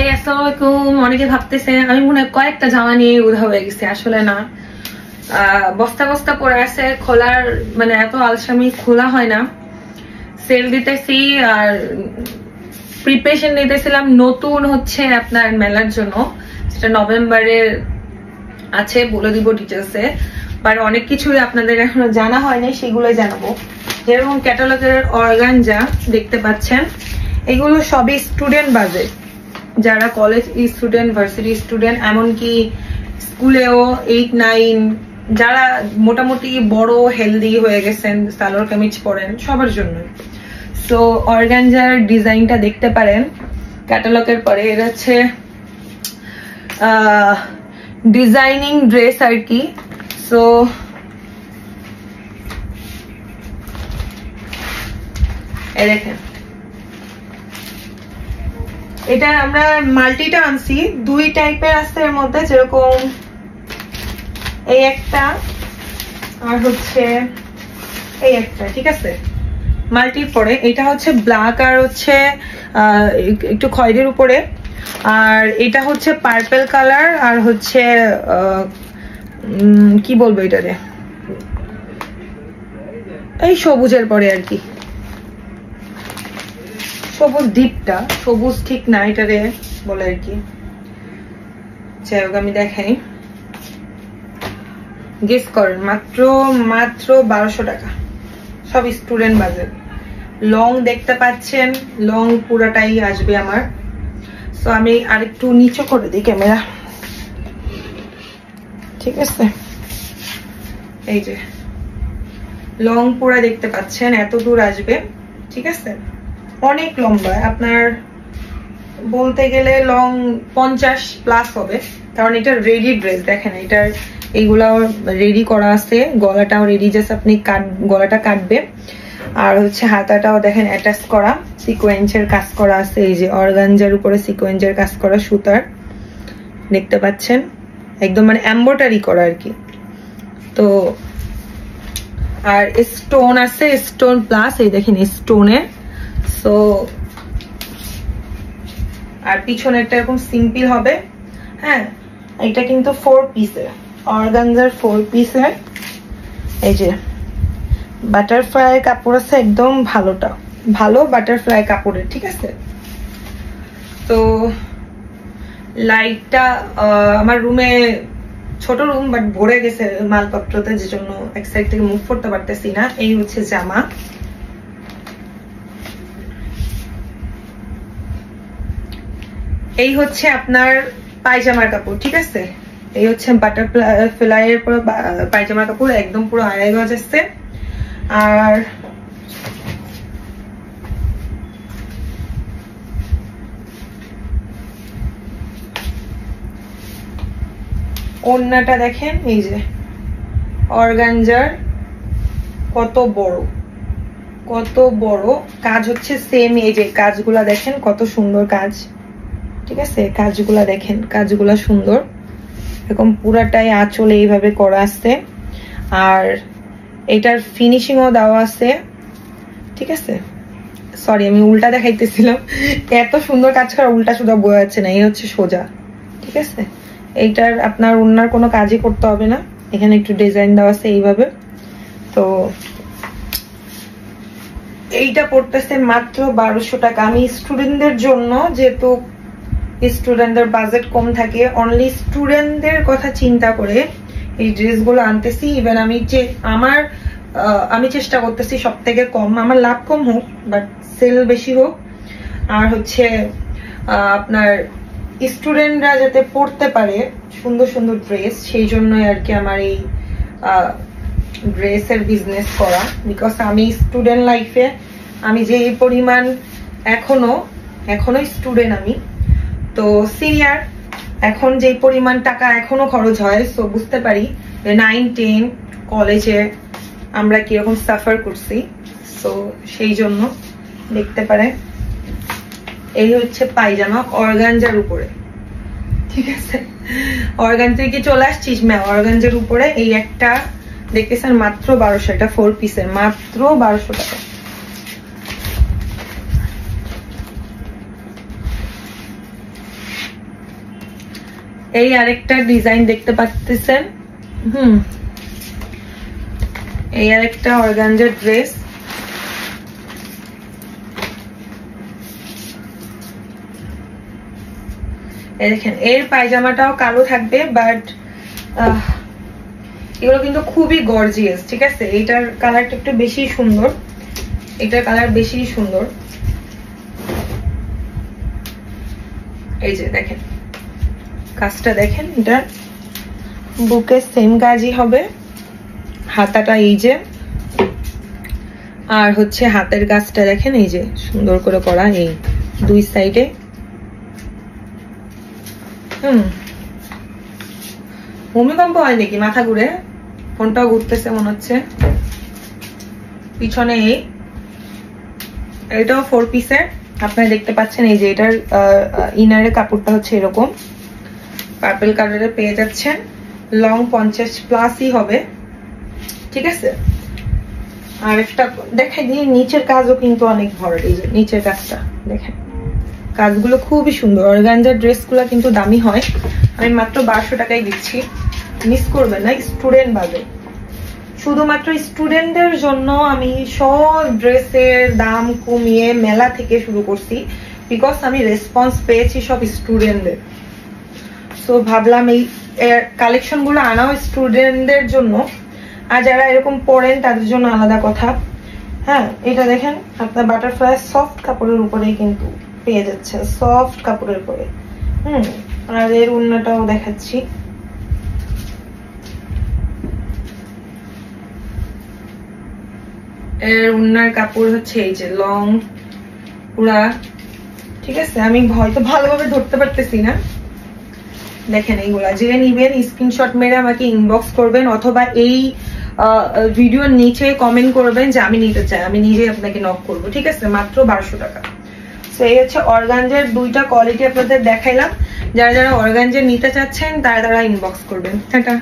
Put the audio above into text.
এই আসসালামু আলাইকুম। অনেকে ভাবতেছে আমি মনে হয় কয়েকটা জামা নিয়ে উধা হয়ে গেছে, আসলে না। বস্তা বস্তা পরে আছে, খোলার মানে এত আলসামি, খোলা হয় না। সেল দিতেছি আর প্রিপারেশন নিতেছিলাম নতুন হচ্ছে আপনার মেলার জন্য, সেটা নভেম্বরের আছে, বলে দিব ডিটেলসে। বাট অনেক কিছুই আপনাদের এখনো জানা হয়নি, সেগুলোই জানাবো। যেরকম ক্যাটালগের অর্গানজা দেখতে পাচ্ছেন, এগুলো সবই স্টুডেন্ট বাজেট, যারা কলেজ স্টুডেন্ট, ভার্সিটি স্টুডেন্ট, এমনকি স্কুলেও 8-9 যারা মোটামুটি বড় হেলদি হয়ে গেছেন, সালোয়ার কামিজ পরেন, সবার জন্য। সো অর্গানজার ডিজাইনটা দেখতে পারেন ক্যাটালগের পরে। এটা হচ্ছে ডিজাইনিং ড্রেস আর কি। সো এই দেখেন, এটা আমরা মাল্টিটা আনছি, দুই টাইপের আছে এর মধ্যে, যেরকম এই একটা আর হচ্ছে এই একটা, ঠিক আছে। মাল্টির পরে এটা হচ্ছে ব্ল্যাক আর হচ্ছে একটু খয়েরির উপরে, আর এটা হচ্ছে পার্পল কালার আর হচ্ছে কি বলবো এটারে, এই সবুজের পরে আর কি, সবুজ ডিপটা, সবুজ ঠিক না এটারে বলে আর কি। যাই হোক, আমি দেখাই, গেস করেন। মাত্র 1200 টাকা, সব স্টুডেন্ট বাজেট। লং দেখতে পাচ্ছেন, লং পুরাটাই আসবে আমার। সো আমি আরেকটু নিচে করে দিই ক্যামেরা, ঠিক আছে। এই যে লং পুরা দেখতে পাচ্ছেন, এত দূর আসবে, ঠিক আছে। অনেক লম্বা, আপনার বলতে গেলে লং 50+ হবে, কারণ এটা রেডি ড্রেস। দেখেন এটার এইগুলা রেডি করা আছে, গলাটাও রেডি, জাস্ট আপনি গলাটা কাটবে। আর হচ্ছে হাতাটাও দেখেন অ্যাটাচ করা, সিকোয়েন্সের কাজ করা আছে। এই যে অর্গানজার উপরে সিকোয়েন্সের কাজ করা, সুতার দেখতে পাচ্ছেন, একদম মানে এমব্রয়ডারি করা আর কি। তো আর স্টোন আছে, স্টোন প্লাস, এই দেখেন স্টোনের। সো আর পিছনেরটা এরকম সিম্পল হবে। হ্যাঁ, এটা কিন্তু 4 পিসের, অর্গানজার 4 পিসের। এই যে বাটারফ্লাই কাপড় আছে, একদম ভালো বাটারফ্লাই কাপড়ের, ঠিক আছে। তো লাইটটা আমার রুমে, ছোট রুম বাট ভরে গেছে মালপত্রতে, যে জন্য এক সাইড থেকে মুভ করতে পারতেছি না। এই হচ্ছে জামা, এই হচ্ছে আপনার পায়জামার কাপড়, ঠিক আছে। এই হচ্ছে বাটারফ্লাই এর পুরো পায়জামার কাপড়, একদম পুরো আড়াই গজ আসছে। আর ওড়নাটা দেখেন, এই যে অর্গানজার, কত বড় কাজ হচ্ছে সেম। এই যে কাজগুলা দেখেন, কত সুন্দর কাজ, ঠিক আছে। কাজগুলা দেখেন, কাজগুলা সুন্দর, এরকম পুরাটাই আঁচলে এইভাবে করা আছে। আর এটার ফিনিশিংও দেওয়া আছে, ঠিক আছে। সরি, আমি উল্টা দেখাইতেছিলাম, এত সুন্দর কাজ করা, উল্টা সুদা বয়ে যাচ্ছে না, এই হচ্ছে সোজা, ঠিক আছে। এইটার আপনার ওড়নার কোনো কাজই করতে হবে না, এখানে একটু ডিজাইন দেওয়া আছে এইভাবে। তো এইটা পড়তেছে মাত্র 1200 টাকা। আমি স্টুডেন্টদের জন্য, যেহেতু স্টুডেন্টদের বাজেট কম থাকে, অনলি স্টুডেন্টদের কথা চিন্তা করে এই ড্রেসগুলো আনতেছি। ইভেন আমি চেষ্টা করতেছি সব থেকে কম, আমার লাভ কম হোক বাট সেল বেশি হোক। আর হচ্ছে আপনার স্টুডেন্টরা যাতে পড়তে পারে সুন্দর সুন্দর ড্রেস, সেই জন্যই আর কি আমার এই ড্রেসের বিজনেস করা। বিকজ আমি স্টুডেন্ট লাইফে, আমি যে পরিমাণ এখনো স্টুডেন্ট, আমি তো সিনিয়র, এখন যে পরিমাণ টাকা এখনো খরচ হয়, সো বুঝতে পারি 9-10 কলেজে আমরা কিরকম সাফার করছি। সো সেই জন্য দেখতে পারেন, এই হচ্ছে পায়জামা অর্গানজার উপরে, ঠিক আছে। অর্গানজা থেকে চলে আসছিস অর্গানজার উপরে। এই একটা দেখতেছেন মাত্র 1200, এটা 4 পিসের, মাত্র 1200 টাকা। এই আরেকটা ডিজাইন দেখতে পাচ্ছেন, এই আরেকটা অর্গানজার ড্রেস। দেখেন এর পায়জামাটাও কালো থাকবে, বাট এগুলো কিন্তু খুবই গর্জিয়াস, ঠিক আছে। এইটার কালারটা একটু বেশি সুন্দর, এটার কালার বেশি সুন্দর। এই যে দেখেন কাজটা দেখেন, এটা বুকে সেম কাজই হবে, হাতাটা এই যে, আর হচ্ছে হাতের কাজটা দেখেন এই যে সুন্দর করে করা, এই দুই সাইডে। ভূমিকম্প হয় নাকি, মাথা ঘুরে, ফোনটাও ঘুরতেছে মনে হচ্ছে। পিছনে এটাও 4 পিসের, আপনারা দেখতে পাচ্ছেন। এই যে এটার ইনারের কাপড়টা হচ্ছে এরকম পার্পল কালারে পেয়ে যাচ্ছেন, লং 50+ হবে, ঠিক আছে। আর একটা দেখেন নিচের কাজও কিন্তু অনেক ভরাট, এই যে নিচের কাজটা দেখেন, কাজগুলো খুবই সুন্দর। অর্গানজার ড্রেসগুলো কিন্তু দামি হয়, আমি মাত্র 1200 টাকায় দিচ্ছি, মিস করবেন না। স্টুডেন্ট বাদে, শুধুমাত্র স্টুডেন্টদের জন্য আমি সব ড্রেসের দাম কমিয়ে মেলা থেকে শুরু করছি, বিকজ আমি রেসপন্স পেয়েছি সব স্টুডেন্টদের। সো ভাবলাম এই কালেকশন গুলো আনাও স্টুডেন্টদের জন্য, আর যারা এরকম পড়েন তাদের জন্য আলাদা কথা। হ্যাঁ, এটা দেখেন আপনার বাটারফ্লাই সফট কাপড়ের উপরেই কিন্তু পেয়ে যাচ্ছে, সফট কাপড়ের উপরে। আর এর ওড়নাটাও দেখাচ্ছি, এর ওড়নার কাপড় হচ্ছে এই যে লং পুরা, ঠিক আছে। আমি হয়তো ভালোভাবে ধরতে পারতেছি না, দেখেন এইগুলা যে নিবেন স্ক্রিনশট মেরে আমাকে ইনবক্স করবেন, অথবা এই ভিডিওর নিচে কমেন্ট করবেন যে আমি নিতে চাই, আমি নিজে আপনাকে নক করব, ঠিক আছে। মাত্র 1200 টাকা। তো এই হচ্ছে অর্গানজার দুইটা কোয়ালিটি আপনাদের দেখাইলাম। যারা যারা অর্গানজার নিতে চাচ্ছেন তারা ইনবক্স করবেন। টাটা।